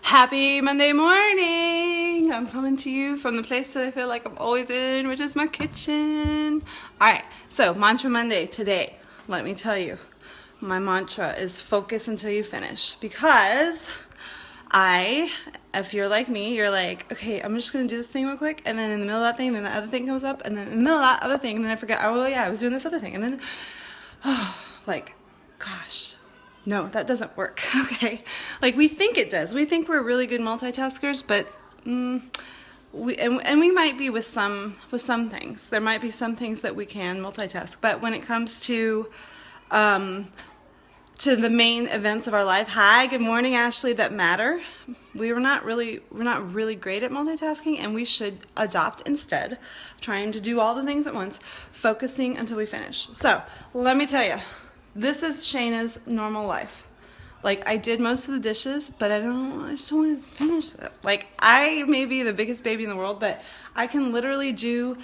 Happy Monday morning! I'm coming to you from the place that I feel like I'm always in, which is my kitchen. Alright, so Mantra Monday today. Let me tell you, my mantra is focus until you finish. Because if you're like me, you're like, okay, I'm just going to do this thing real quick, and then in the middle of that thing, then the other thing comes up, and then in the middle of that other thing, and then I forget, oh yeah, I was doing this other thing, and then, like, gosh. No, that doesn't work, okay? Like, we think it does. We think we're really good multitaskers, but we might be with some things. There might be some things that we can multitask, but when it comes to the main events of our life, hi, good morning, Ashley, that matter, we're not really great at multitasking, and we should adopt instead trying to do all the things at once, focusing until we finish. So, let me tell you. This is Shayna's normal life. Like, I did most of the dishes, but I just don't want to finish it. Like, I may be the biggest baby in the world, but I can literally do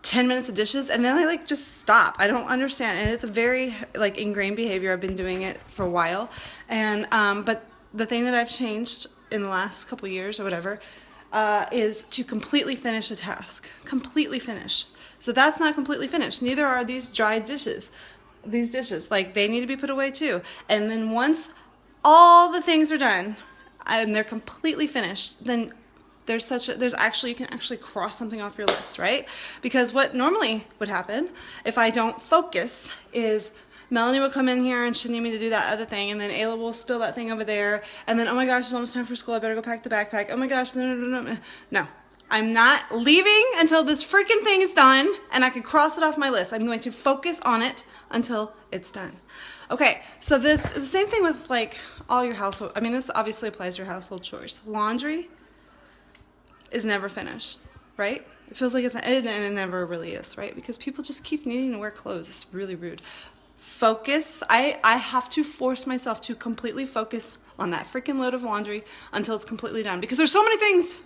10 minutes of dishes, and then I, like, just stop. I don't understand, and it's a very, like, ingrained behavior. I've been doing it for a while, and, but the thing that I've changed in the last couple years or whatever is to completely finish a task. Completely finish. So that's not completely finished. Neither are these dried dishes. These dishes, like, they need to be put away too. And then once all the things are done and they're completely finished, then you can actually cross something off your list, right? Because what normally would happen if I don't focus is Melanie will come in here and she'll need me to do that other thing, and then Ayla will spill that thing over there, and then, oh my gosh, it's almost time for school, I better go pack the backpack. Oh my gosh, no. I'm not leaving until this freaking thing is done and I can cross it off my list. I'm going to focus on it until it's done. Okay, so the same thing with, like, all your household. I mean, this obviously applies to your household chores. Laundry is never finished, right? It feels like and it never really is, right? Because people just keep needing to wear clothes. It's really rude. Focus. I have to force myself to completely focus on that freaking load of laundry until it's completely done, because there's so many things.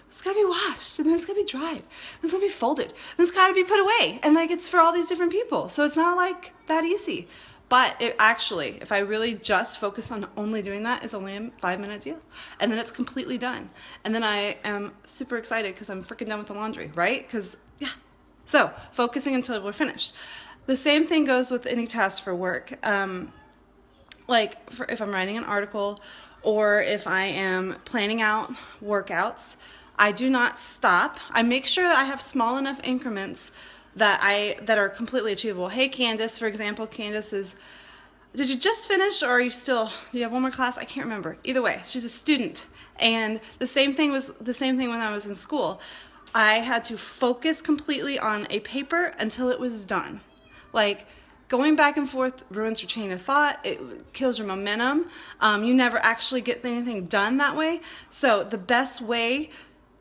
It's gotta be washed, and then it's gotta be dried, and it's gotta be folded, and it's gotta be put away, and, like, it's for all these different people, so it's not, like, that easy. But it actually, if I really just focus on only doing that, it's only a 5-minute deal, and then it's completely done, and then I am super excited because I'm freaking done with the laundry, right? Because, yeah. So, focusing until we're finished. The same thing goes with any task for work. Like, if I'm writing an article, or if I am planning out workouts, I do not stop. I make sure that I have small enough increments that are completely achievable. Hey, Candace, for example. Candace did you just finish, or are you still, do you have one more class? I can't remember. Either way, she's a student. And the same thing when I was in school. I had to focus completely on a paper until it was done. Like, going back and forth ruins your chain of thought. It kills your momentum. You never actually get anything done that way. So the best way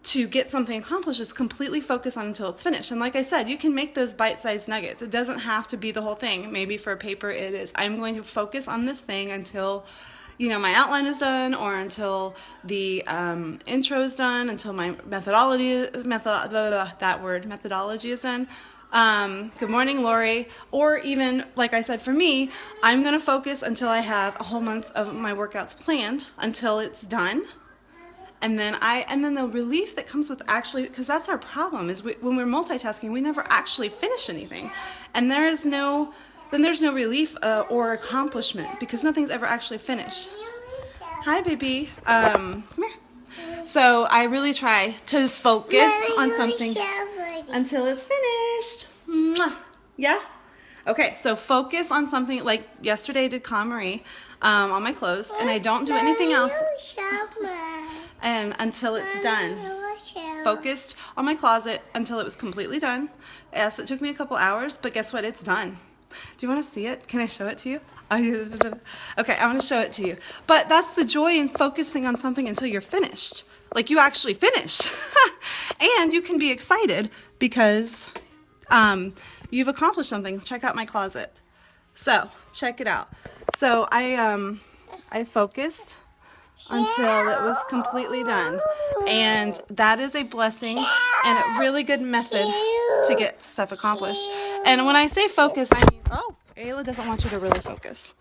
to get something accomplished is completely focus on until it's finished. And like I said, you can make those bite-sized nuggets. It doesn't have to be the whole thing. Maybe for a paper it is, I'm going to focus on this thing until, you know, my outline is done, or until the intro is done, until my methodology is done. Good morning, Lori. Or even, like I said, for me, I'm going to focus until I have a whole month of my workouts planned, until it's done. And then the relief that comes with actually, because that's our problem, is when we're multitasking, we never actually finish anything. And there's no relief or accomplishment, because nothing's ever actually finished. Hi, baby. Come here. So I really try to focus on something until it's finished. Mwah. Yeah? Okay, so focus on something. Like yesterday I did Con Marie on my clothes, and I don't do anything else and until it's done. Focused on my closet until it was completely done. Yes, it took me a couple hours, but guess what? It's done. Do you want to see it? Can I show it to you? Okay, I want to show it to you. But that's the joy in focusing on something until you're finished. Like, you actually finish. And you can be excited because you've accomplished something. Check out my closet. So, check it out. So, I focused until it was completely done. And that is a blessing and a really good method to get stuff accomplished. And when I say focus, I mean, oh, Ayla doesn't want you to really focus.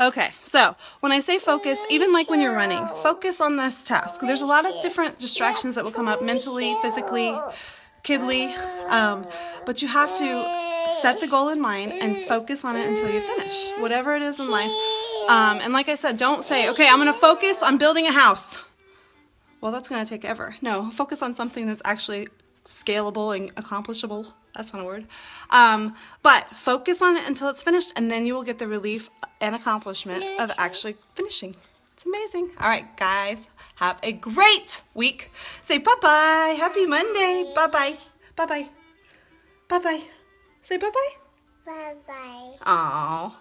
Okay, so when I say focus, even like when you're running, focus on this task. There's a lot of different distractions that will come up mentally, physically, kidly, but you have to set the goal in mind and focus on it until you finish, whatever it is in life. And like I said, don't say, okay, I'm going to focus on building a house. Well, that's going to take ever. No, focus on something that's actually scalable and accomplishable. That's not a word. But focus on it until it's finished, and then you will get the relief and accomplishment of actually finishing. It's amazing. All right, guys, have a great week. Say bye-bye. Happy Monday. Bye-bye. Bye-bye. Bye-bye. Say bye-bye. Bye-bye. Aww.